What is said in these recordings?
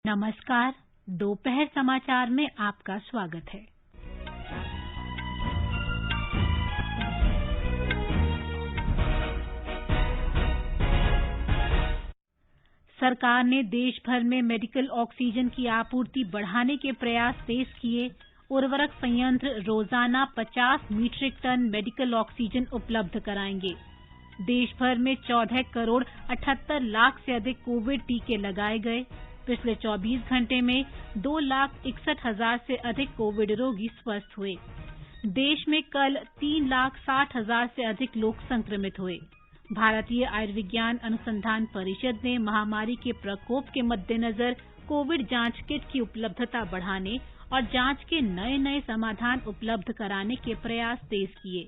नमस्कार, दोपहर समाचार में आपका स्वागत है। सरकार ने देश भर में मेडिकल ऑक्सीजन की आपूर्ति बढ़ाने के प्रयास तेज किए। उर्वरक संयंत्र रोजाना 50 मीट्रिक टन मेडिकल ऑक्सीजन उपलब्ध कराएंगे। देश भर में 14 करोड़ 78 लाख से अधिक कोविड टीके लगाए गए। पिछले 24 घंटे में 2,61,000 से अधिक कोविड रोगी स्वस्थ हुए। देश में कल 3,60,000 से अधिक लोग संक्रमित हुए। भारतीय आयुर्विज्ञान अनुसंधान परिषद ने महामारी के प्रकोप के मद्देनजर कोविड जांच किट की उपलब्धता बढ़ाने और जांच के नए समाधान उपलब्ध कराने के प्रयास तेज किए।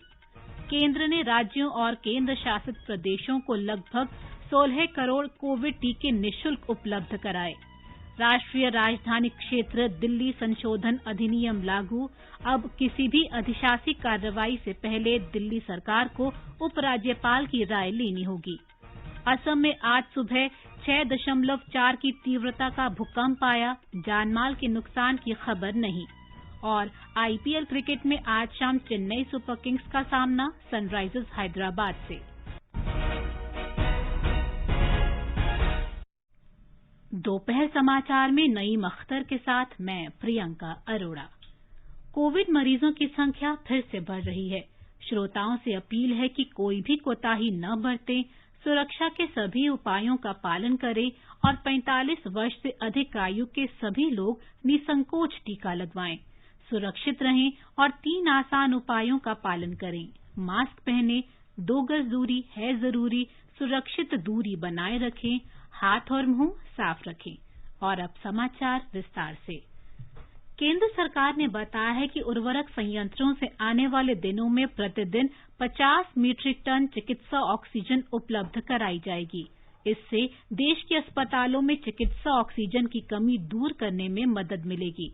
केंद्र ने राज्यों और केंद्र शासित प्रदेशों को लगभग 16 करोड़ कोविड टीके निःशुल्क उपलब्ध कराए। राष्ट्रीय राजधानी क्षेत्र दिल्ली संशोधन अधिनियम लागू। अब किसी भी अधिशासी कार्रवाई से पहले दिल्ली सरकार को उपराज्यपाल की राय लेनी होगी। असम में आज सुबह 6.4 की तीव्रता का भूकंप आया। जानमाल के नुकसान की खबर नहीं। और आईपीएल क्रिकेट में आज शाम चेन्नई सुपर किंग्स का सामना सनराइजर्स हैदराबाद से। दोपहर समाचार में नईम अख्तर के साथ मैं प्रियंका अरोड़ा। कोविड मरीजों की संख्या फिर से बढ़ रही है। श्रोताओं से अपील है कि कोई भी कोताही न बरतें, सुरक्षा के सभी उपायों का पालन करें और 45 वर्ष से अधिक आयु के सभी लोग निसंकोच टीका लगवाएं। सुरक्षित रहें और 3 आसान उपायों का पालन करें। मास्क पहनें, 2 गज दूरी है जरूरी, सुरक्षित दूरी बनाए रखें, हाथ और मुंह साफ रखें। और अब समाचार विस्तार से। केंद्र सरकार ने बताया है कि उर्वरक संयंत्रों से आने वाले दिनों में प्रतिदिन 50 मीट्रिक टन चिकित्सा ऑक्सीजन उपलब्ध कराई जाएगी। इससे देश के अस्पतालों में चिकित्सा ऑक्सीजन की कमी दूर करने में मदद मिलेगी।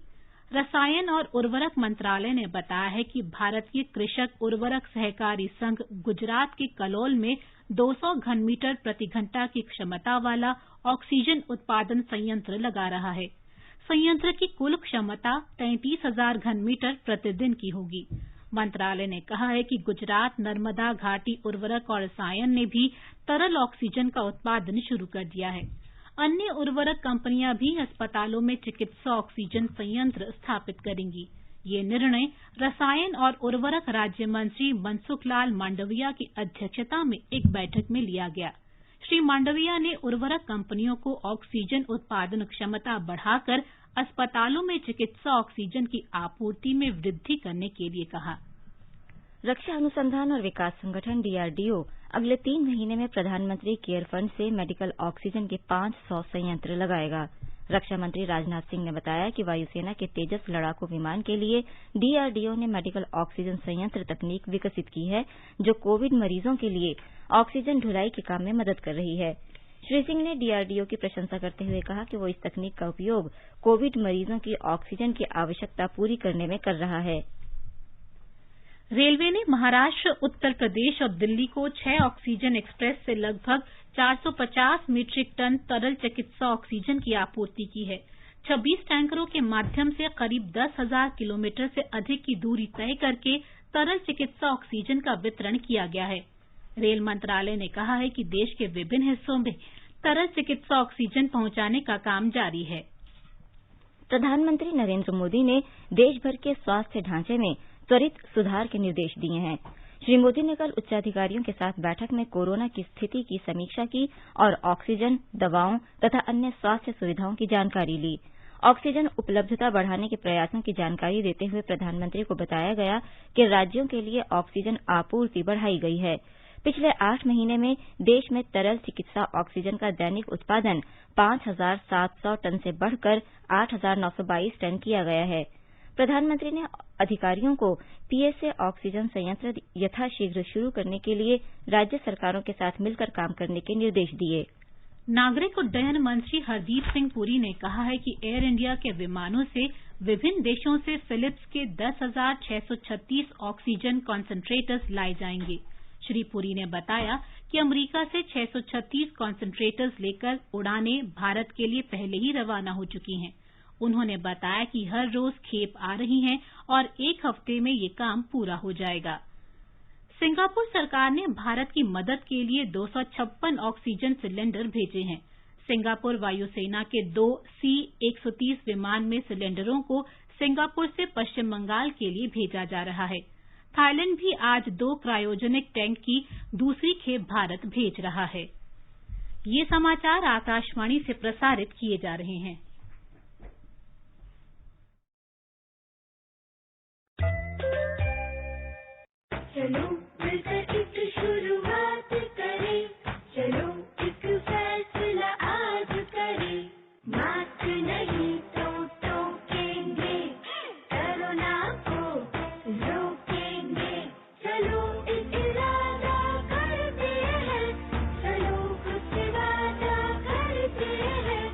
रसायन और उर्वरक मंत्रालय ने बताया है कि भारतीय कृषक उर्वरक सहकारी संघ गुजरात के कलोल में 200 घन मीटर प्रति घंटा की क्षमता वाला ऑक्सीजन उत्पादन संयंत्र लगा रहा है। संयंत्र की कुल क्षमता 33,000 घन मीटर प्रतिदिन की होगी। मंत्रालय ने कहा है कि गुजरात नर्मदा घाटी उर्वरक और रसायन ने भी तरल ऑक्सीजन का उत्पादन शुरू कर दिया है। अन्य उर्वरक कंपनियां भी अस्पतालों में चिकित्सा ऑक्सीजन संयंत्र स्थापित करेंगी। ये निर्णय रसायन और उर्वरक राज्य मंत्री मनसुख लाल मांडविया की अध्यक्षता में एक बैठक में लिया गया। श्री मांडविया ने उर्वरक कंपनियों को ऑक्सीजन उत्पादन क्षमता बढ़ाकर अस्पतालों में चिकित्सा ऑक्सीजन की आपूर्ति में वृद्धि करने के लिए कहा। रक्षा अनुसंधान और विकास संगठन डीआरडीओ अगले 3 महीने में प्रधानमंत्री केयर फंड से मेडिकल ऑक्सीजन के 500 संयंत्र लगाएगा। रक्षा मंत्री राजनाथ सिंह ने बताया कि वायुसेना के तेजस लड़ाकू विमान के लिए डीआरडीओ ने मेडिकल ऑक्सीजन संयंत्र तकनीक विकसित की है, जो कोविड मरीजों के लिए ऑक्सीजन ढुलाई के काम में मदद कर रही है। श्री सिंह ने डीआरडीओ की प्रशंसा करते हुए कहा कि वो इस तकनीक का उपयोग कोविड मरीजों की ऑक्सीजन की आवश्यकता पूरी करने में कर रहा है। रेलवे ने महाराष्ट्र, उत्तर प्रदेश और दिल्ली को 6 ऑक्सीजन एक्सप्रेस से लगभग 450 मीट्रिक टन तरल चिकित्सा ऑक्सीजन की आपूर्ति की है। 26 टैंकरों के माध्यम से करीब 10,000 किलोमीटर से अधिक की दूरी तय करके तरल चिकित्सा ऑक्सीजन का वितरण किया गया है। रेल मंत्रालय ने कहा है कि देश के विभिन्न हिस्सों में तरल चिकित्सा ऑक्सीजन पहुंचाने का काम जारी है। प्रधानमंत्री नरेंद्र मोदी ने देश भर के स्वास्थ्य ढांचे में त्वरित सुधार के निर्देश दिए हैं। श्री मोदी ने कल उच्चाधिकारियों के साथ बैठक में कोरोना की स्थिति की समीक्षा की और ऑक्सीजन, दवाओं तथा अन्य स्वास्थ्य सुविधाओं की जानकारी ली। ऑक्सीजन उपलब्धता बढ़ाने के प्रयासों की जानकारी देते हुए प्रधानमंत्री को बताया गया कि राज्यों के लिए ऑक्सीजन आपूर्ति बढ़ाई गई है। पिछले 8 महीने में देश में तरल चिकित्सा ऑक्सीजन का दैनिक उत्पादन 5,700 टन से बढ़कर 8,922 टन किया गया है। प्रधानमंत्री ने अधिकारियों को पीएसए ऑक्सीजन संयंत्र यथाशीघ्र शुरू करने के लिए राज्य सरकारों के साथ मिलकर काम करने के निर्देश दिए। नागरिक उड्डयन मंत्री हरदीप सिंह पुरी ने कहा है कि एयर इंडिया के विमानों से विभिन्न देशों से फिलिप्स के 10,636 ऑक्सीजन कॉन्सेंट्रेटर्स लाए जाएंगे। श्री पुरी ने बताया कि अमेरिका से 636 कॉन्सेंट्रेटर्स लेकर उड़ानें भारत के लिए पहले ही रवाना हो चुकी हैं। उन्होंने बताया कि हर रोज खेप आ रही हैं और 1 हफ्ते में ये काम पूरा हो जाएगा। सिंगापुर सरकार ने भारत की मदद के लिए 256 ऑक्सीजन सिलेंडर भेजे हैं। सिंगापुर वायुसेना के 2 C-130 विमान में सिलेंडरों को सिंगापुर से पश्चिम बंगाल के लिए भेजा जा रहा है। थाईलैंड भी आज 2 क्रायोजेनिक टैंक की दूसरी खेप भारत भेज रहा है। ये समाचार आकाशवाणी से प्रसारित किए जा रहे हैं। चलो मिलकर एक शुरुआत करें, चलो एक फैसला आज करें, मास्क नहीं तो टोकेंगे, कोरोना को रोकेंगे, चलो एक इरादा करते हैं, चलो कुछ वादा करते हैं,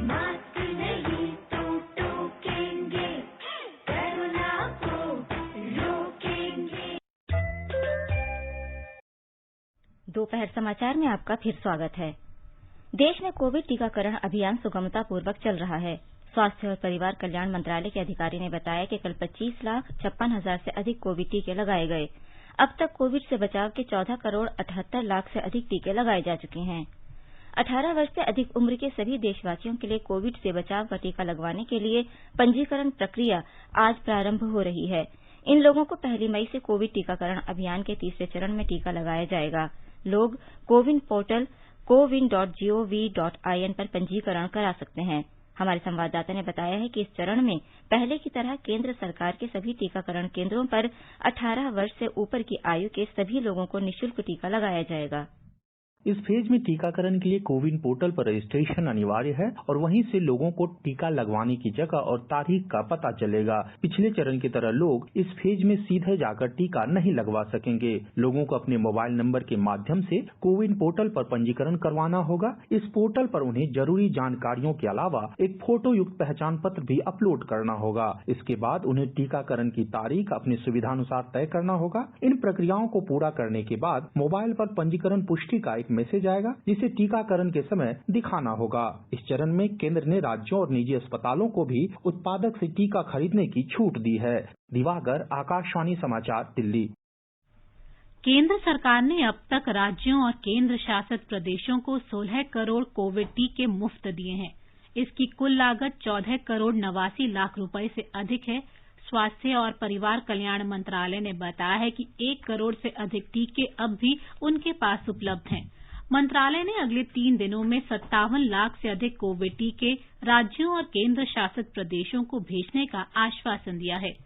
मास्क नहीं तो टोकेंगे, कोरोना को रोकेंगे। दोपहर समाचार में आपका फिर स्वागत है। देश में कोविड टीकाकरण अभियान सुगमतापूर्वक चल रहा है। स्वास्थ्य और परिवार कल्याण मंत्रालय के अधिकारी ने बताया कि कल 25,56,000 से अधिक कोविड टीके लगाए गए। अब तक कोविड से बचाव के 14 करोड़ 78 लाख से अधिक टीके लगाए जा चुके हैं। 18 वर्ष से अधिक उम्र के सभी देशवासियों के लिए कोविड से बचाव का टीका लगवाने के लिए पंजीकरण प्रक्रिया आज प्रारंभ हो रही है। इन लोगों को 1 मई से कोविड टीकाकरण अभियान के तीसरे चरण में टीका लगाया जाएगा। लोग कोविन पोर्टल cowin.gov.in पर पंजीकरण करा सकते हैं। हमारे संवाददाता ने बताया है कि इस चरण में पहले की तरह केंद्र सरकार के सभी टीकाकरण केंद्रों पर 18 वर्ष से ऊपर की आयु के सभी लोगों को निःशुल्क टीका लगाया जाएगा। इस फेज में टीकाकरण के लिए कोविन पोर्टल पर रजिस्ट्रेशन अनिवार्य है और वहीं से लोगों को टीका लगवाने की जगह और तारीख का पता चलेगा। पिछले चरण की तरह लोग इस फेज में सीधे जाकर टीका नहीं लगवा सकेंगे। लोगों को अपने मोबाइल नंबर के माध्यम से कोविन पोर्टल पर पंजीकरण करवाना होगा। इस पोर्टल पर उन्हें जरूरी जानकारियों के अलावा एक फोटो युक्त पहचान पत्र भी अपलोड करना होगा। इसके बाद उन्हें टीकाकरण की तारीख अपनी सुविधानुसार तय करना होगा। इन प्रक्रियाओं को पूरा करने के बाद मोबाइल पर पंजीकरण पुष्टि का एक मैसेज आएगा जिसे टीकाकरण के समय दिखाना होगा। इस चरण में केंद्र ने राज्यों और निजी अस्पतालों को भी उत्पादक से टीका खरीदने की छूट दी है। दिवाकर, आकाशवाणी समाचार, दिल्ली। केंद्र सरकार ने अब तक राज्यों और केंद्र शासित प्रदेशों को 16 करोड़ कोविड टीके मुफ्त दिए हैं। इसकी कुल लागत 14 करोड़ 89 लाख रुपए से अधिक है। स्वास्थ्य और परिवार कल्याण मंत्रालय ने बताया है कि 1 करोड़ से अधिक टीके अब भी उनके पास उपलब्ध हैं। मंत्रालय ने अगले 3 दिनों में 57 लाख से अधिक कोविड टीके राज्यों और केंद्र शासित प्रदेशों को भेजने का आश्वासन दिया है।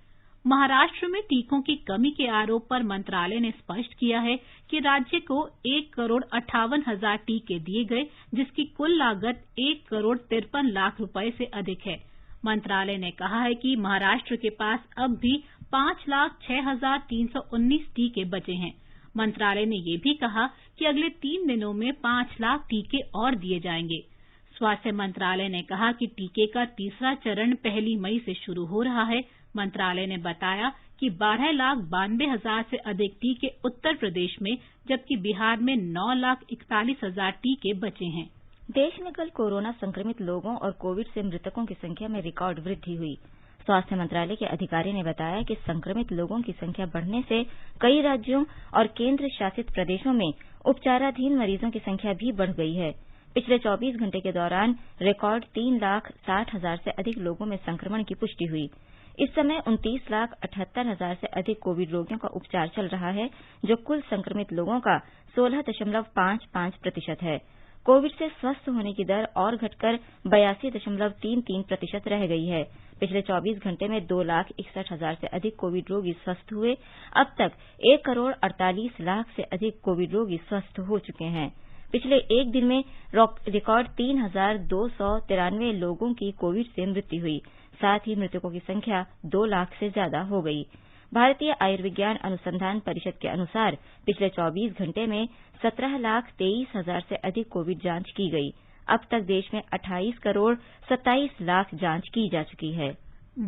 महाराष्ट्र में टीकों की कमी के आरोप पर मंत्रालय ने स्पष्ट किया है कि राज्य को 1 करोड़ 58 हजार टीके दिए गए, जिसकी कुल लागत 1 करोड़ 53 लाख रुपए से अधिक है। मंत्रालय ने कहा है कि महाराष्ट्र के पास अब भी 5,06,319 टीके बचे हैं। मंत्रालय ने यह भी कहा कि अगले 3 दिनों में 5 लाख टीके और दिए जाएंगे। स्वास्थ्य मंत्रालय ने कहा कि टीके का तीसरा चरण 1 मई से शुरू हो रहा है। मंत्रालय ने बताया कि 12,92,000 से अधिक टीके उत्तर प्रदेश में, जबकि बिहार में 9,41,000 टीके बचे हैं। देश में कल कोरोना संक्रमित लोगों और कोविड से मृतकों की संख्या में रिकॉर्ड वृद्धि हुई। स्वास्थ्य मंत्रालय के अधिकारी ने बताया कि संक्रमित लोगों की संख्या बढ़ने से कई राज्यों और केंद्र शासित प्रदेशों में उपचाराधीन मरीजों की संख्या भी बढ़ गई है। पिछले 24 घंटे के दौरान रिकॉर्ड 3,60,000 से अधिक लोगों में संक्रमण की पुष्टि हुई। इस समय 29,78,000 से अधिक कोविड रोगियों का उपचार चल रहा है, जो कुल संक्रमित लोगों का 16.55% है। कोविड से स्वस्थ होने की दर और घटकर 82.33% रह गई है। पिछले 24 घंटे में 2,61,000 से अधिक कोविड रोगी स्वस्थ हुए। अब तक 1 करोड़ 48 लाख से अधिक कोविड रोगी स्वस्थ हो चुके हैं। पिछले एक दिन में रिकॉर्ड 3,293 लोगों की कोविड से मृत्यु हुई। साथ ही मृतकों की संख्या 2 लाख से ज्यादा हो गई। भारतीय आयुर्विज्ञान अनुसंधान परिषद के अनुसार पिछले 24 घंटे में 17,23,000 से अधिक कोविड जांच की गई। अब तक देश में 28 करोड़ 27 लाख जांच की जा चुकी है।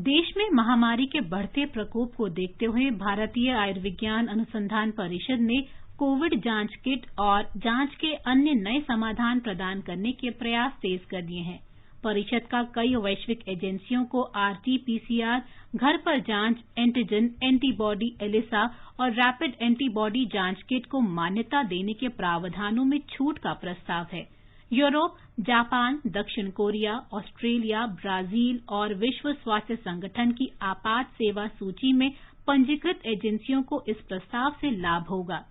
देश में महामारी के बढ़ते प्रकोप को देखते हुए भारतीय आयुर्विज्ञान अनुसंधान परिषद ने कोविड जांच किट और जांच के अन्य नए समाधान प्रदान करने के प्रयास तेज कर दिए हैं। परिषद का कई वैश्विक एजेंसियों को आरटी-पीसीआर, घर पर जांच, एंटीजन, एंटीबॉडी एलिसा और रैपिड एंटीबॉडी जांच किट को मान्यता देने के प्रावधानों में छूट का प्रस्ताव है। यूरोप, जापान, दक्षिण कोरिया, ऑस्ट्रेलिया, ब्राजील और विश्व स्वास्थ्य संगठन की आपात सेवा सूची में पंजीकृत एजेंसियों को इस प्रस्ताव से लाभ होगा।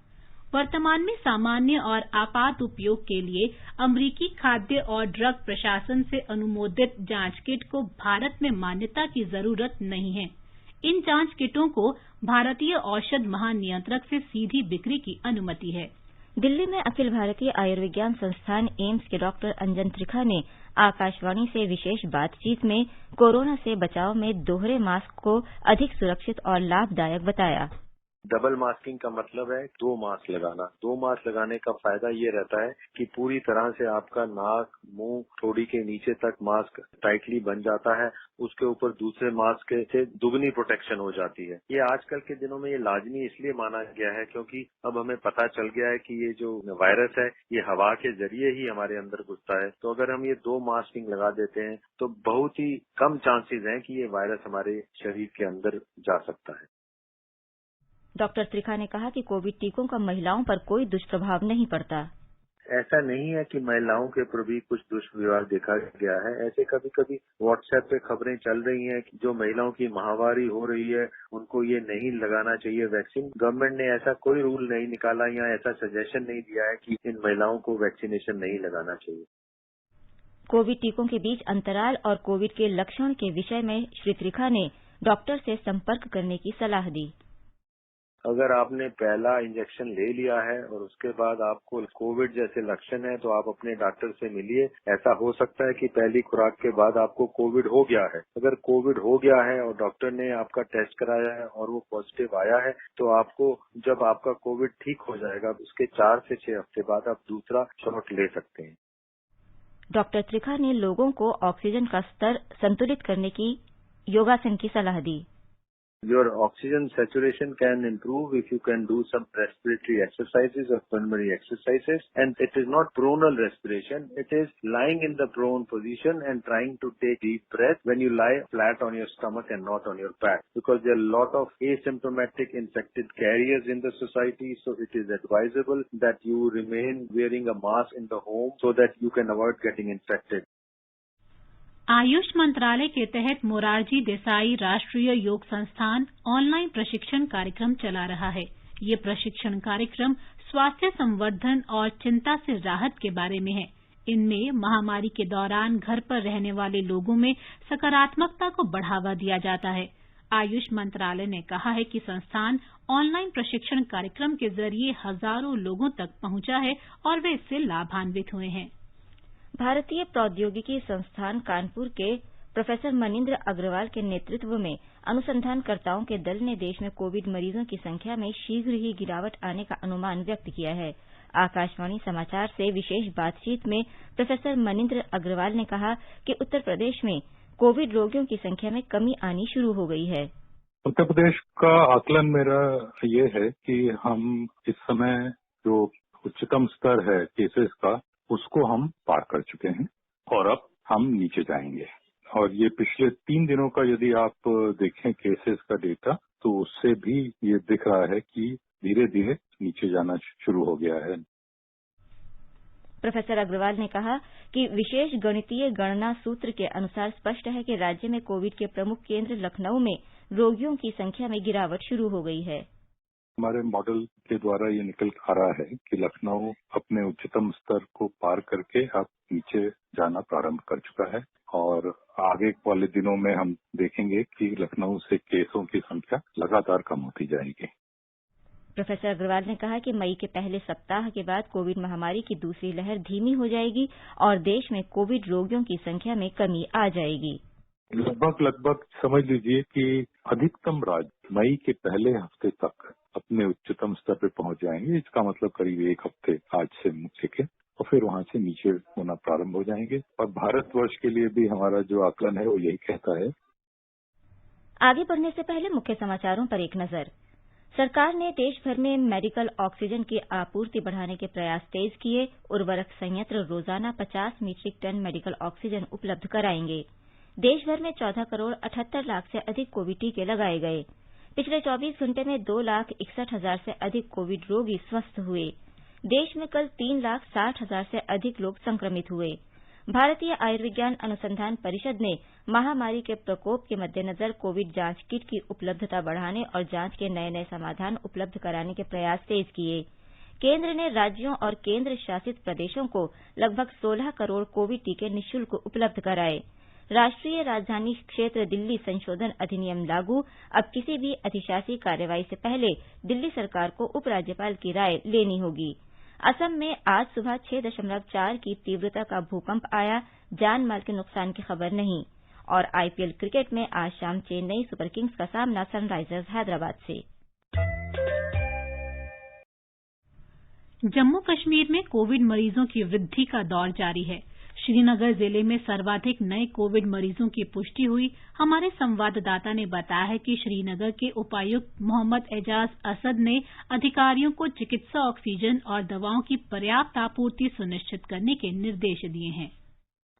वर्तमान में सामान्य और आपात उपयोग के लिए अमेरिकी खाद्य और ड्रग प्रशासन से अनुमोदित जांच किट को भारत में मान्यता की जरूरत नहीं है। इन जांच किटों को भारतीय औषध महानियंत्रक से सीधी बिक्री की अनुमति है। दिल्ली में अखिल भारतीय आयुर्विज्ञान संस्थान एम्स के डॉक्टर अंजन त्रिखा ने आकाशवाणी से विशेष बातचीत में कोरोना से बचाव में दोहरे मास्क को अधिक सुरक्षित और लाभदायक बताया। डबल मास्किंग का मतलब है 2 मास्क लगाना। 2 मास्क लगाने का फायदा ये रहता है कि पूरी तरह से आपका नाक, मुंह, थोड़ी के नीचे तक मास्क टाइटली बन जाता है। उसके ऊपर दूसरे मास्क से दुगनी प्रोटेक्शन हो जाती है। ये आजकल के दिनों में ये लाजमी इसलिए माना गया है क्योंकि अब हमें पता चल गया है कि ये जो वायरस है ये हवा के जरिए ही हमारे अंदर घुसता है। तो अगर हम ये 2 मास्किंग लगा देते हैं तो बहुत ही कम चांसेस हैं कि ये वायरस हमारे शरीर के अंदर जा सकता है। डॉक्टर त्रिखा ने कहा कि कोविड टीकों का महिलाओं पर कोई दुष्प्रभाव नहीं पड़ता। ऐसा नहीं है कि महिलाओं के ऊपर भी कुछ दुष्व्यवहार देखा गया है। ऐसे कभी कभी व्हाट्सएप पे खबरें चल रही हैं कि जो महिलाओं की माहवारी हो रही है उनको ये नहीं लगाना चाहिए वैक्सीन। गवर्नमेंट ने ऐसा कोई रूल नहीं निकाला या ऐसा सजेशन नहीं दिया है कि इन महिलाओं को वैक्सीनेशन नहीं लगाना चाहिए। कोविड टीकों के बीच अंतराल और कोविड के लक्षण के विषय में श्री त्रिखा ने डॉक्टर से संपर्क करने की सलाह दी। अगर आपने पहला इंजेक्शन ले लिया है और उसके बाद आपको कोविड जैसे लक्षण है तो आप अपने डॉक्टर से मिलिए। ऐसा हो सकता है कि पहली खुराक के बाद आपको कोविड हो गया है। अगर कोविड हो गया है और डॉक्टर ने आपका टेस्ट कराया है और वो पॉजिटिव आया है तो आपको जब आपका कोविड ठीक हो जाएगा उसके 4 से 6 हफ्ते बाद आप दूसरा शॉट ले सकते हैं। डॉक्टर त्रिखा ने लोगों को ऑक्सीजन का स्तर संतुलित करने की योगासन की सलाह दी। Your oxygen saturation can improve if you can do some respiratory exercises or pulmonary exercises. And it is not pronal respiration. It is lying in the prone position and trying to take deep breath when you lie flat on your stomach and not on your back. Because there are a lot of asymptomatic infected carriers in the society. So it is advisable that you remain wearing a mask in the home so that you can avoid getting infected. Ayush मंत्रालय के तहत मोरारजी देसाई राष्ट्रीय योग संस्थान online प्रशिक्षण कार्यक्रम चला रहा है। ये प्रशिक्षण कार्यक्रम स्वास्थ्य संवर्धन और चिंता से राहत के बारे में है। इनमें महामारी के दौरान घर पर रहने वाले लोगों में सकारात्मकता को बढ़ावा दिया जाता है। आयुष मंत्रालय ने कहा है कि संस्थान ऑनलाइन प्रशिक्षण कार्यक्रम के जरिए हजारों लोगों तक पहुंचा है और वे इससे लाभान्वित हुए हैं। भारतीय प्रौद्योगिकी संस्थान कानपुर के प्रोफेसर मनिंद्र अग्रवाल के नेतृत्व में अनुसंधानकर्ताओं के दल ने देश में कोविड मरीजों की संख्या में शीघ्र ही गिरावट आने का अनुमान व्यक्त किया है। आकाशवाणी समाचार से विशेष बातचीत में प्रोफेसर मनिंद्र अग्रवाल ने कहा कि उत्तर प्रदेश में कोविड रोगियों की संख्या में कमी आनी शुरू हो गई है। उत्तर प्रदेश का आकलन मेरा ये है कि हम इस समय जो उच्चतम स्तर है केसेस का उसको हम पार कर चुके हैं और अब हम नीचे जाएंगे। और ये पिछले 3 दिनों का यदि आप देखें केसेस का डेटा तो उससे भी ये दिख रहा है कि धीरे धीरे नीचे जाना शुरू हो गया है। प्रोफेसर अग्रवाल ने कहा कि विशेष गणितीय गणना सूत्र के अनुसार स्पष्ट है कि राज्य में कोविड के प्रमुख केंद्र लखनऊ में रोगियों की संख्या में गिरावट शुरू हो गई है। हमारे मॉडल के द्वारा ये निकल आ रहा है कि लखनऊ अपने उच्चतम स्तर को पार करके अब नीचे जाना प्रारंभ कर चुका है और आगे वाले दिनों में हम देखेंगे कि लखनऊ से केसों की संख्या लगातार कम होती जाएगी। प्रोफेसर अग्रवाल ने कहा कि मई के पहले सप्ताह के बाद कोविड महामारी की दूसरी लहर धीमी हो जाएगी और देश में कोविड रोगियों की संख्या में कमी आ जाएगी। लगभग समझ लीजिए कि अधिकतम राज्य मई के पहले हफ्ते तक अपने उच्चतम स्तर पर पहुंच जाएंगे। इसका मतलब करीब 1 हफ्ते आज से लेके और फिर वहां से नीचे होना प्रारंभ हो जाएंगे। और भारतवर्ष के लिए भी हमारा जो आकलन है वो यही कहता है। आगे बढ़ने से पहले मुख्य समाचारों पर एक नजर। सरकार ने देश भर में मेडिकल ऑक्सीजन की आपूर्ति बढ़ाने के प्रयास तेज किए। उर्वरक संयंत्र रोजाना 50 मीट्रिक टन मेडिकल ऑक्सीजन उपलब्ध कराएंगे। देश भर में 14 करोड़ 78 लाख से अधिक कोविड टीके लगाए गए। पिछले 24 घंटे में 2,61,000 से अधिक कोविड रोगी स्वस्थ हुए। देश में कल 3,60,000 से अधिक लोग संक्रमित हुए। भारतीय आयुर्विज्ञान अनुसंधान परिषद ने महामारी के प्रकोप के मद्देनजर कोविड जांच किट की उपलब्धता बढ़ाने और जांच के नए नए समाधान उपलब्ध कराने के प्रयास तेज किए। केंद्र ने राज्यों और केंद्र शासित प्रदेशों को लगभग 16 करोड़ कोविड टीके निःशुल्क उपलब्ध कराए। राष्ट्रीय राजधानी क्षेत्र दिल्ली संशोधन अधिनियम लागू। अब किसी भी अधिशासी कार्रवाई से पहले दिल्ली सरकार को उपराज्यपाल की राय लेनी होगी। असम में आज सुबह 6.4 की तीव्रता का भूकंप आया। जान माल के नुकसान की खबर नहीं। और आईपीएल क्रिकेट में आज शाम चेन्नई सुपर किंग्स का सामना सनराइजर्स हैदराबाद से। जम्मू कश्मीर में कोविड मरीजों की वृद्धि का दौर जारी है। श्रीनगर जिले में सर्वाधिक नए कोविड मरीजों की पुष्टि हुई। हमारे संवाददाता ने बताया है कि श्रीनगर के उपायुक्त मोहम्मद एजाज असद ने अधिकारियों को चिकित्सा ऑक्सीजन और दवाओं की पर्याप्त आपूर्ति सुनिश्चित करने के निर्देश दिए हैं।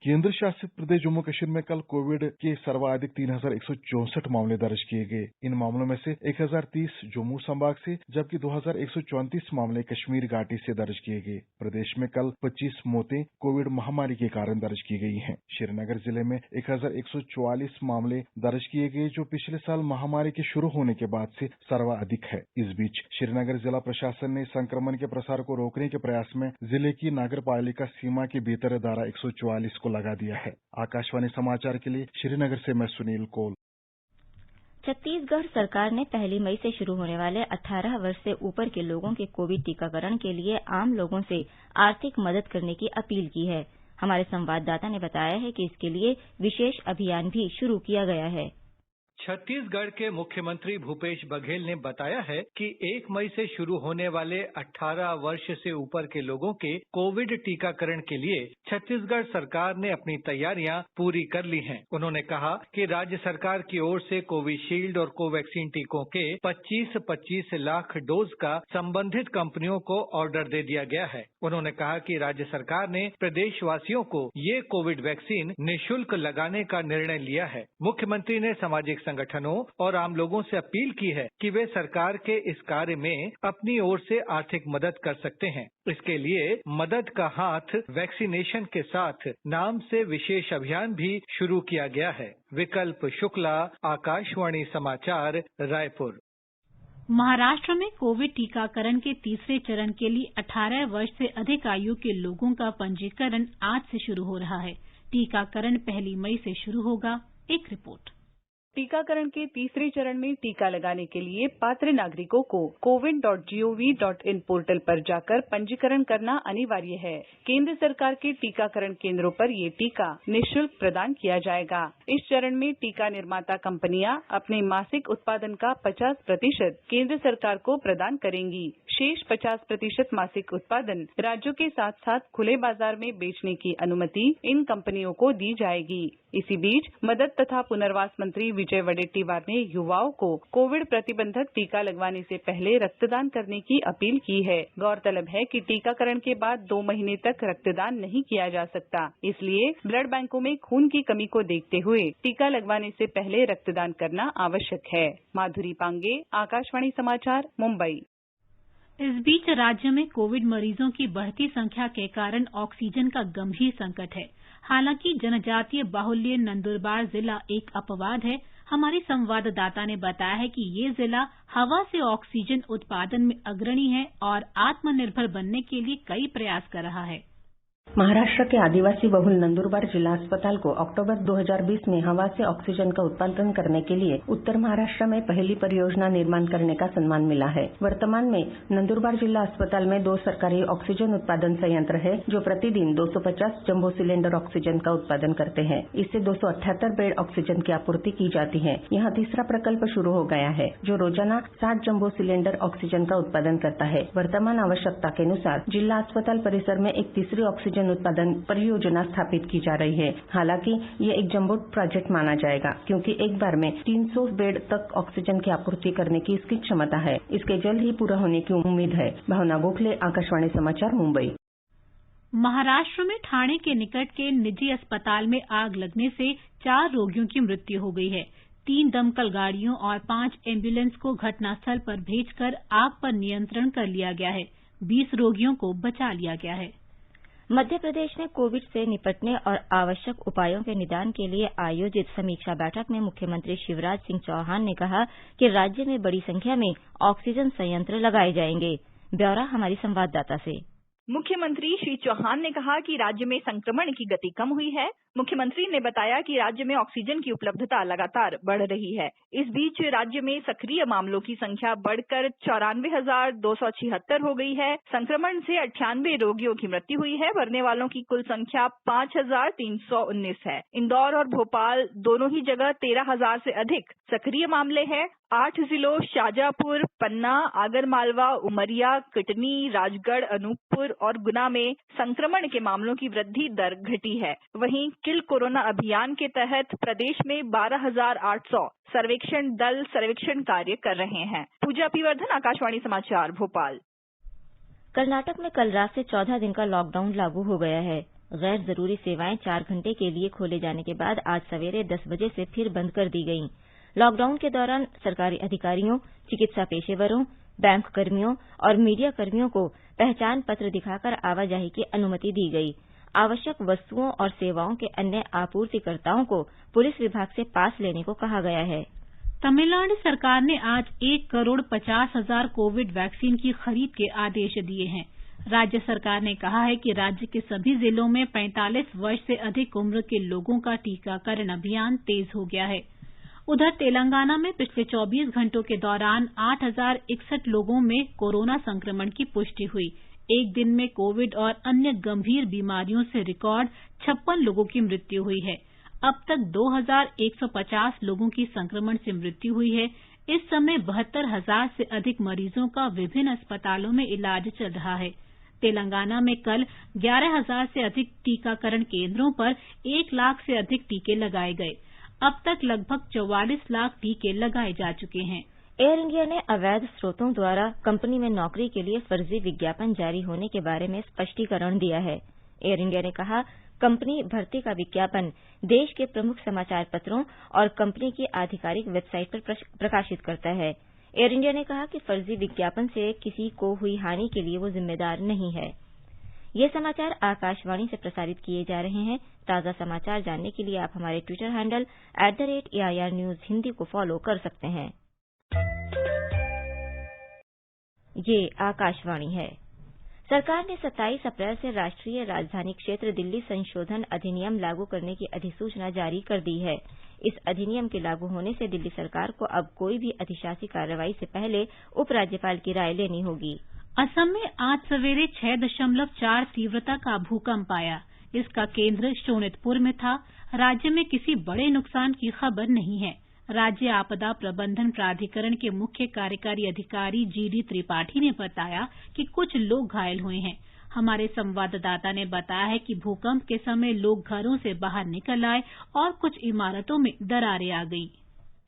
केंद्र शासित प्रदेश जम्मू कश्मीर में कल कोविड के सर्वाधिक 3,164 मामले दर्ज किए गए। इन मामलों में से 1,030 जम्मू संभाग से जबकि 2,134 मामले कश्मीर घाटी से दर्ज किए गए। प्रदेश में कल 25 मौतें कोविड महामारी के कारण दर्ज की गई हैं। श्रीनगर जिले में 1,144 मामले दर्ज किए गए, जो पिछले साल महामारी के शुरू होने के बाद से सर्वाधिक है। इस बीच श्रीनगर जिला प्रशासन ने संक्रमण के प्रसार को रोकने के प्रयास में जिले की नगरपालिका सीमा के भीतर धारा 144 को लगा दिया है। आकाशवाणी समाचार के लिए श्रीनगर से मैं सुनील कौल। छत्तीसगढ़ सरकार ने 1 मई से शुरू होने वाले 18 वर्ष से ऊपर के लोगों के कोविड टीकाकरण के लिए आम लोगों से आर्थिक मदद करने की अपील की है। हमारे संवाददाता ने बताया है कि इसके लिए विशेष अभियान भी शुरू किया गया है। छत्तीसगढ़ के मुख्यमंत्री भूपेश बघेल ने बताया है कि 1 मई से शुरू होने वाले 18 वर्ष से ऊपर के लोगों के कोविड टीकाकरण के लिए छत्तीसगढ़ सरकार ने अपनी तैयारियां पूरी कर ली हैं। उन्होंने कहा कि राज्य सरकार की ओर से कोविशील्ड और कोवैक्सीन टीकों के 25-25 लाख डोज का संबंधित कंपनियों को ऑर्डर दे दिया गया है। उन्होंने कहा कि राज्य सरकार ने प्रदेशवासियों को ये कोविड वैक्सीन निःशुल्क लगाने का निर्णय लिया है। मुख्यमंत्री ने सामाजिक संगठनों और आम लोगों से अपील की है कि वे सरकार के इस कार्य में अपनी ओर से आर्थिक मदद कर सकते हैं। इसके लिए मदद का हाथ वैक्सीनेशन के साथ नाम से विशेष अभियान भी शुरू किया गया है। विकल्प शुक्ला, आकाशवाणी समाचार, रायपुर। महाराष्ट्र में कोविड टीकाकरण के तीसरे चरण के लिए 18 वर्ष से अधिक आयु के लोगों का पंजीकरण आज से शुरू हो रहा है। टीकाकरण 1 मई से शुरू होगा। एक रिपोर्ट। टीकाकरण के तीसरे चरण में टीका लगाने के लिए पात्र नागरिकों को cowin.gov.in पोर्टल पर जाकर पंजीकरण करना अनिवार्य है। केंद्र सरकार के टीकाकरण केंद्रों पर ये टीका निःशुल्क प्रदान किया जाएगा। इस चरण में टीका निर्माता कंपनियां अपने मासिक उत्पादन का 50% केंद्र सरकार को प्रदान करेंगी। शेष 50% मासिक उत्पादन राज्यों के साथ साथ खुले बाजार में बेचने की अनुमति इन कंपनियों को दी जाएगी। इसी बीच मदद तथा पुनर्वास मंत्री विजय वडेट्टीवार ने युवाओं को कोविड प्रतिबंधक टीका लगवाने से पहले रक्तदान करने की अपील की है। गौरतलब है कि टीकाकरण के बाद 2 महीने तक रक्तदान नहीं किया जा सकता, इसलिए ब्लड बैंकों में खून की कमी को देखते हुए टीका लगवाने से पहले रक्तदान करना आवश्यक है। माधुरी पांगे, आकाशवाणी समाचार, मुंबई। इस बीच राज्य में कोविड मरीजों की बढ़ती संख्या के कारण ऑक्सीजन का गंभीर संकट है। हालांकि जनजातीय बाहुल्य नंदुरबार जिला एक अपवाद है। हमारी संवाददाता ने बताया है कि ये जिला हवा से ऑक्सीजन उत्पादन में अग्रणी है और आत्मनिर्भर बनने के लिए कई प्रयास कर रहा है। महाराष्ट्र के आदिवासी बहुल नंदुरबार जिला अस्पताल को अक्टूबर 2020 में हवा से ऑक्सीजन का उत्पादन करने के लिए उत्तर महाराष्ट्र में पहली परियोजना निर्माण करने का सम्मान मिला है। वर्तमान में नंदुरबार जिला अस्पताल में 2 सरकारी ऑक्सीजन उत्पादन संयंत्र है, जो प्रतिदिन 250 जंबो सिलेंडर ऑक्सीजन का उत्पादन करते हैं। इससे 278 बेड ऑक्सीजन की आपूर्ति की जाती है। यहाँ तीसरा प्रकल्प शुरू हो गया है, जो रोजाना 60 जंबो सिलेंडर ऑक्सीजन का उत्पादन करता है। वर्तमान आवश्यकता के अनुसार जिला अस्पताल परिसर में एक तीसरी ऑक्सीजन ऑक्सीजन उत्पादन परियोजना स्थापित की जा रही है। हालांकि ये एक जंबो प्रोजेक्ट माना जाएगा, क्योंकि एक बार में 300 बेड तक ऑक्सीजन की आपूर्ति करने की इसकी क्षमता है। इसके जल्द ही पूरा होने की उम्मीद है। भावना गोखले, आकाशवाणी समाचार, मुंबई। महाराष्ट्र में ठाणे के निकट के निजी अस्पताल में आग लगने से 4 रोगियों की मृत्यु हो गई है। 3 दमकल गाड़ियों और 5 एम्बुलेंस को घटनास्थल पर भेजकर आग पर नियंत्रण कर लिया गया है। 20 रोगियों को बचा लिया गया है। मध्य प्रदेश में कोविड से निपटने और आवश्यक उपायों के निदान के लिए आयोजित समीक्षा बैठक में मुख्यमंत्री शिवराज सिंह चौहान ने कहा कि राज्य में बड़ी संख्या में ऑक्सीजन संयंत्र लगाए जाएंगे। ब्यौरा हमारी संवाददाता से। मुख्यमंत्री श्री चौहान ने कहा कि राज्य में संक्रमण की गति कम हुई है। मुख्यमंत्री ने बताया कि राज्य में ऑक्सीजन की उपलब्धता लगातार बढ़ रही है। इस बीच राज्य में सक्रिय मामलों की संख्या बढ़कर 94,276 हो गई है। संक्रमण से 98 रोगियों की मृत्यु हुई है। मरने वालों की कुल संख्या 5,319 है। इंदौर और भोपाल दोनों ही जगह 13,000 से अधिक सक्रिय मामले हैं। 8 जिलों शाजापुर, पन्ना, आगरमालवा, उमरिया, कटनी, राजगढ़, अनूपपुर और गुना में संक्रमण के मामलों की वृद्धि दर घटी है। वहीं किल कोरोना अभियान के तहत प्रदेश में 12,800 सर्वेक्षण दल सर्वेक्षण कार्य कर रहे हैं। पूजा पीवर्धन, आकाशवाणी समाचार, भोपाल। कर्नाटक में कल रात से 14 दिन का लॉकडाउन लागू हो गया है। गैर जरूरी सेवाएं 4 घंटे के लिए खोले जाने के बाद आज सवेरे 10 बजे से फिर बंद कर दी गईं। लॉकडाउन के दौरान सरकारी अधिकारियों, चिकित्सा पेशेवरों, बैंक कर्मियों और मीडिया कर्मियों को पहचान पत्र दिखाकर आवाजाही की अनुमति दी गई। आवश्यक वस्तुओं और सेवाओं के अन्य आपूर्तिकर्ताओं को पुलिस विभाग से पास लेने को कहा गया है। तमिलनाडु सरकार ने आज 1,50,00,000 कोविड वैक्सीन की खरीद के आदेश दिए हैं। राज्य सरकार ने कहा है कि राज्य के सभी जिलों में 45 वर्ष से अधिक उम्र के लोगों का टीकाकरण अभियान तेज हो गया है। उधर तेलंगाना में पिछले 24 घंटों के दौरान 8,061 लोगों में कोरोना संक्रमण की पुष्टि हुई। एक दिन में कोविड और अन्य गंभीर बीमारियों से रिकॉर्ड 56 लोगों की मृत्यु हुई है। अब तक 2,150 लोगों की संक्रमण से मृत्यु हुई है। इस समय 72,000 से अधिक मरीजों का विभिन्न अस्पतालों में इलाज चल रहा है। तेलंगाना में कल 11,000 से अधिक टीकाकरण केंद्रों पर 1 लाख से अधिक टीके लगाए गए। अब तक लगभग 44 लाख टीके लगाए जा चुके हैं। एयर इंडिया ने अवैध स्रोतों द्वारा कंपनी में नौकरी के लिए फर्जी विज्ञापन जारी होने के बारे में स्पष्टीकरण दिया है। एयर इंडिया ने कहा, कंपनी भर्ती का विज्ञापन देश के प्रमुख समाचार पत्रों और कंपनी की आधिकारिक वेबसाइट पर प्रकाशित करता है। एयर इंडिया ने कहा कि फर्जी विज्ञापन से किसी को हुई हानि के लिए वो जिम्मेदार नहीं है। ये समाचार आकाशवाणी से प्रसारित किए जा रहे हैं। ताजा समाचार जानने के लिए आप हमारे Twitter handle @AIR News Hindi को फॉलो कर सकते हैं। ये आकाशवाणी है। सरकार ने 27 अप्रैल से राष्ट्रीय राजधानी क्षेत्र दिल्ली संशोधन अधिनियम लागू करने की अधिसूचना जारी कर दी है। इस अधिनियम के लागू होने से दिल्ली सरकार को अब कोई भी अधिशासी कार्रवाई से पहले उपराज्यपाल की राय लेनी होगी। असम में आज सवेरे 6.4 तीव्रता का भूकंप आया। इसका केंद्र शोणितपुर में था। राज्य में किसी बड़े नुकसान की खबर नहीं है। राज्य आपदा प्रबंधन प्राधिकरण के मुख्य कार्यकारी अधिकारी GD त्रिपाठी ने बताया कि कुछ लोग घायल हुए हैं। हमारे संवाददाता ने बताया है कि भूकंप के समय लोग घरों से बाहर निकल आए और कुछ इमारतों में दरारें आ गईं।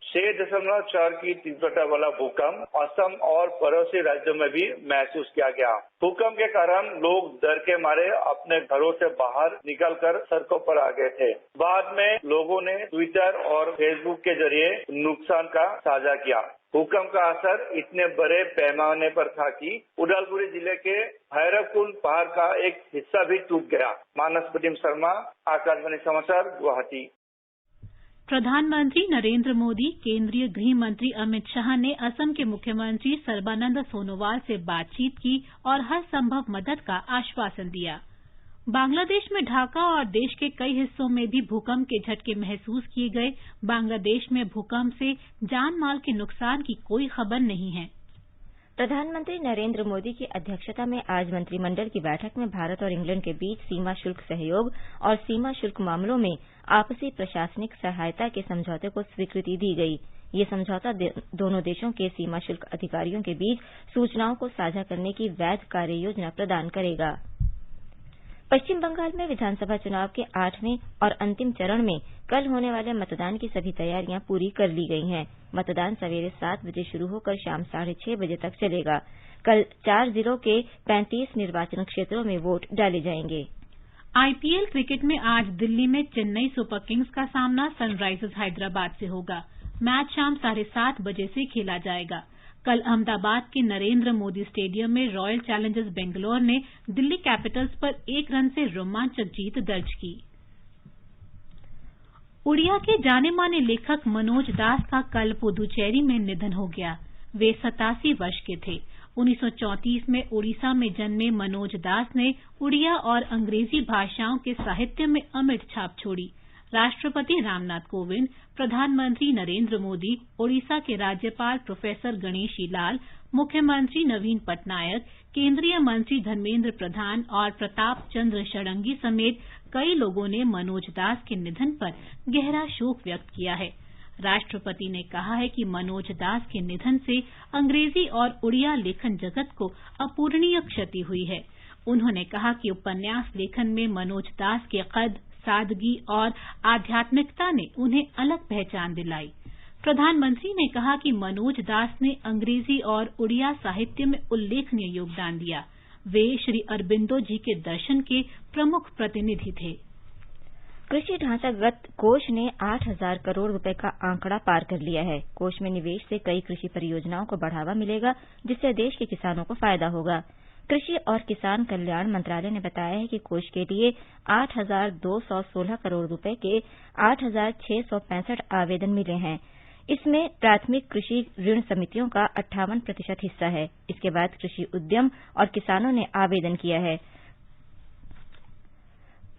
6.4 की तीव्रता वाला भूकंप असम और पड़ोसी राज्यों में भी महसूस किया गया। भूकंप के कारण लोग डर के मारे अपने घरों से बाहर निकलकर सड़कों पर आ गए थे। बाद में लोगों ने ट्विटर और फेसबुक के जरिए नुकसान का साझा किया। भूकंप का असर इतने बड़े पैमाने पर था कि उदालगुरी जिले के भैरवकुंड पहाड़ का एक हिस्सा भी टूट गया। मानस प्रदीप शर्मा, आकाशवाणी समाचार, गुवाहाटी। प्रधानमंत्री नरेंद्र मोदी, केंद्रीय गृह मंत्री अमित शाह ने असम के मुख्यमंत्री सर्बानंद सोनोवाल से बातचीत की और हर संभव मदद का आश्वासन दिया। बांग्लादेश में ढाका और देश के कई हिस्सों में भी भूकंप के झटके महसूस किए गए। बांग्लादेश में भूकंप से जान माल के नुकसान की कोई खबर नहीं है। प्रधानमंत्री नरेंद्र मोदी की अध्यक्षता में आज मंत्रिमंडल की बैठक में भारत और इंग्लैंड के बीच सीमा शुल्क सहयोग और सीमा शुल्क मामलों में आपसी प्रशासनिक सहायता के समझौते को स्वीकृति दी गई। ये समझौता दोनों देशों के सीमा शुल्क अधिकारियों के बीच सूचनाओं को साझा करने की वैध कार्य योजना प्रदान करेगा। पश्चिम बंगाल में विधानसभा चुनाव के 8वें और अंतिम चरण में कल होने वाले मतदान की सभी तैयारियां पूरी कर ली गई हैं। मतदान सवेरे 7 बजे शुरू होकर शाम 6:30 बजे तक चलेगा। कल 4 जिलों के 35 निर्वाचन क्षेत्रों में वोट डाले जाएंगे। आईपीएल क्रिकेट में आज दिल्ली में चेन्नई सुपर किंग्स का सामना सनराइजर्स हैदराबाद से होगा। मैच शाम 7:30 बजे से खेला जाएगा। कल अहमदाबाद के नरेंद्र मोदी स्टेडियम में रॉयल चैलेंजर्स बेंगलोर ने दिल्ली कैपिटल्स पर 1 रन से रोमांचक जीत दर्ज की। उड़िया के जाने माने लेखक मनोज दास का कल पुदुचेरी में निधन हो गया। वे 87 वर्ष के थे। 1934 में उड़ीसा में जन्मे मनोज दास ने उड़िया और अंग्रेजी भाषाओं के साहित्य में अमिट छाप छोड़ी। राष्ट्रपति रामनाथ कोविंद, प्रधानमंत्री नरेंद्र मोदी, ओडिशा के राज्यपाल प्रोफेसर गणेशी लाल, मुख्यमंत्री नवीन पटनायक, केंद्रीय मंत्री धर्मेंद्र प्रधान और प्रताप चंद्र षडंगी समेत कई लोगों ने मनोज दास के निधन पर गहरा शोक व्यक्त किया है। राष्ट्रपति ने कहा है कि मनोज दास के निधन से अंग्रेजी और उड़िया लेखन जगत को अपूरणीय क्षति हुई है। उन्होंने कहा कि उपन्यास लेखन में मनोज दास के कद, सादगी और आध्यात्मिकता ने उन्हें अलग पहचान दिलाई। प्रधानमंत्री ने कहा कि मनोज दास ने अंग्रेजी और उड़िया साहित्य में उल्लेखनीय योगदान दिया। वे श्री अरबिंदो जी के दर्शन के प्रमुख प्रतिनिधि थे। कृषि ढांचागत कोष ने 8,000 करोड़ रुपए का आंकड़ा पार कर लिया है। कोष में निवेश से कई कृषि परियोजनाओं को बढ़ावा मिलेगा, जिससे देश के किसानों को फायदा होगा। कृषि और किसान कल्याण मंत्रालय ने बताया है कि कोष के लिए 8,216 करोड़ रुपए के 8,665 आवेदन मिले हैं। इसमें प्राथमिक कृषि ऋण समितियों का 58% हिस्सा है। इसके बाद कृषि उद्यम और किसानों ने आवेदन किया है।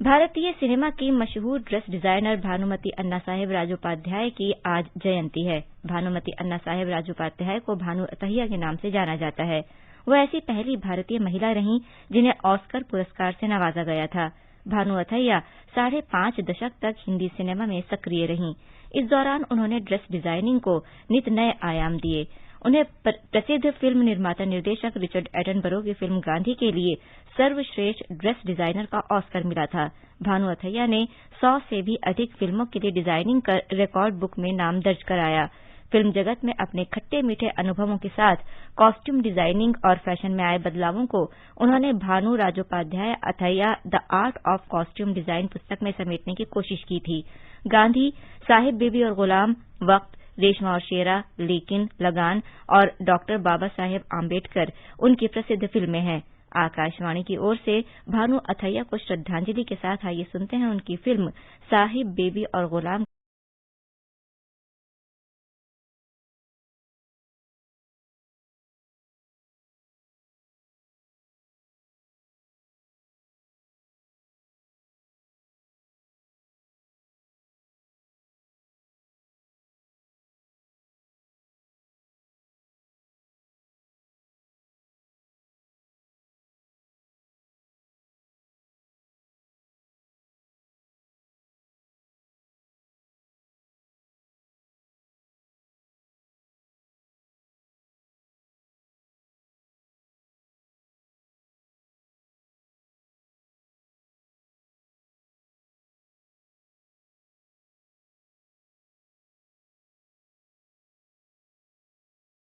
भारतीय सिनेमा की मशहूर ड्रेस डिजाइनर भानुमति अन्ना साहेब राजोपाध्याय की आज जयंती है। भानुमति अन्ना साहेब राजोपाध्याय को भानु अथैया के नाम से जाना जाता है। वो ऐसी पहली भारतीय महिला रहीं जिन्हें ऑस्कर पुरस्कार से नवाजा गया था। भानु अथैया 5.5 दशक तक हिंदी सिनेमा में सक्रिय रहीं। इस दौरान उन्होंने ड्रेस डिजाइनिंग को नित नए आयाम दिए। उन्हें प्रसिद्ध फिल्म निर्माता निर्देशक रिचर्ड एटनबरो की फिल्म गांधी के लिए सर्वश्रेष्ठ ड्रेस डिजाइनर का ऑस्कर मिला था। भानु अथैया ने 100 से भी अधिक फिल्मों के लिए डिजाइनिंग कर रिकॉर्ड बुक में नाम दर्ज कराया। फिल्म जगत में अपने खट्टे मीठे अनुभवों के साथ कॉस्ट्यूम डिजाइनिंग और फैशन में आए बदलावों को उन्होंने Bhanu Rajopadhyay Athaiya the art of costume design पुस्तक में समेटने की कोशिश की थी। गांधी, साहिब बेबी और गुलाम, वक्त, रेशमा और शेरा, लेकिन, लगान और डॉक्टर बाबा साहेब आम्बेडकर उनकी प्रसिद्ध फिल्में हैं। आकाशवाणी की ओर से भानु अथैया को श्रद्धांजलि के साथ आइए सुनते हैं उनकी फिल्म साहिब बेबी और गुलाम।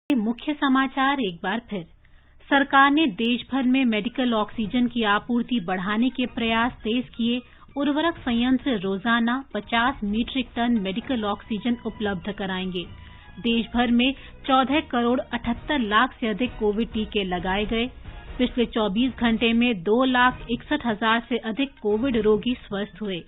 मुख्य समाचार एक बार फिर। सरकार ने देश भर में मेडिकल ऑक्सीजन की आपूर्ति बढ़ाने के प्रयास तेज किए। उर्वरक संयंत्र रोजाना 50 मीट्रिक टन मेडिकल ऑक्सीजन उपलब्ध कराएंगे। देश भर में 14 करोड़ 78 लाख से अधिक कोविड टीके लगाए गए। पिछले 24 घंटे में 2,61,000 से अधिक कोविड रोगी स्वस्थ हुए।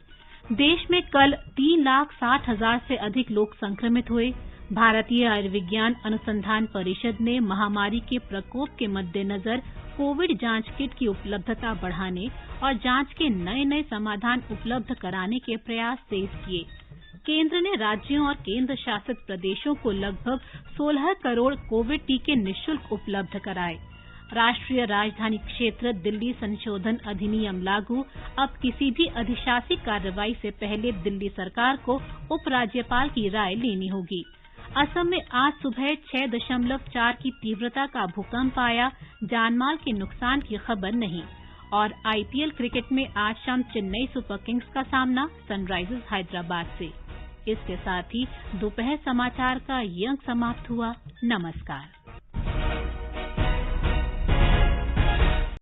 देश में कल 3,60,000 से अधिक लोग संक्रमित हुए। भारतीय आयुर्विज्ञान अनुसंधान परिषद ने महामारी के प्रकोप के मद्देनजर कोविड जांच किट की उपलब्धता बढ़ाने और जांच के नए नए समाधान उपलब्ध कराने के प्रयास तेज किए। केंद्र ने राज्यों और केंद्र शासित प्रदेशों को लगभग 16 करोड़ कोविड टीके निःशुल्क उपलब्ध कराए। राष्ट्रीय राजधानी क्षेत्र दिल्ली संशोधन अधिनियम लागू। अब किसी भी अधिशासी कार्रवाई से पहले दिल्ली सरकार को उपराज्यपाल की राय लेनी होगी। असम में आज सुबह 6.4 की तीव्रता का भूकंप आया। जानमाल के नुकसान की खबर नहीं। और आईपीएल क्रिकेट में आज शाम चेन्नई सुपर किंग्स का सामना सनराइजर्स हैदराबाद से। इसके साथ ही दोपहर समाचार का ये अंक समाप्त हुआ। नमस्कार।